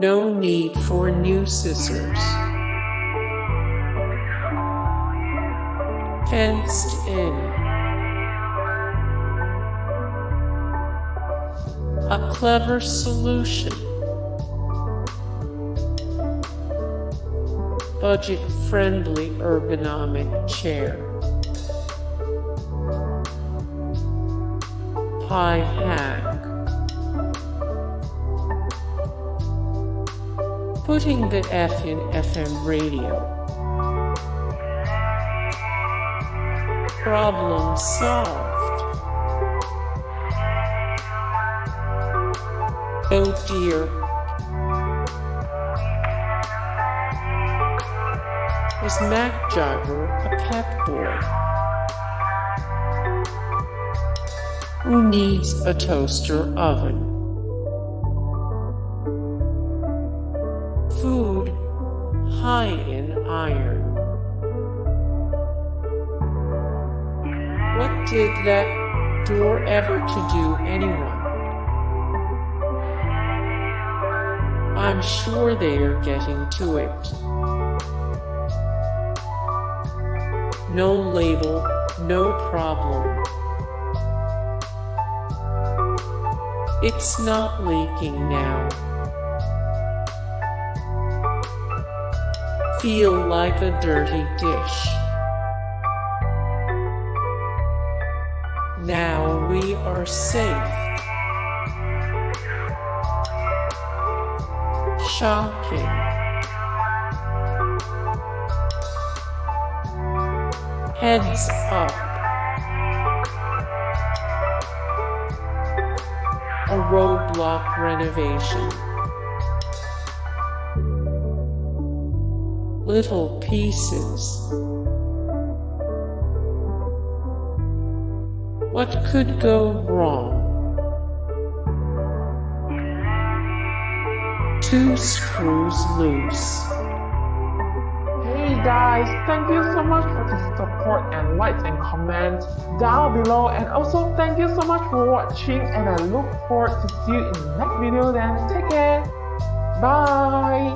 No need for new scissors. Fenced in. A clever solution. Budget-friendly ergonomic chair. Pie hack. Putting the F in FM radio. Problem solved. Oh dear. Was MacGyver a Pep Boy? Who needs a toaster oven? Food high in iron. What did that door ever to do anyone? I'm sure they are getting to it. No label, no problem. It's not leaking now. Feel like a dirty dish. Now we are safe. Shocking. Heads up. A roadblock renovation. Little pieces. What could go wrong? 2 screws loose. Hey guys, thank you so much for the support and likes and comments down below, and also thank you so much for watching, and I look forward to see you in the next video. Then take care. Bye.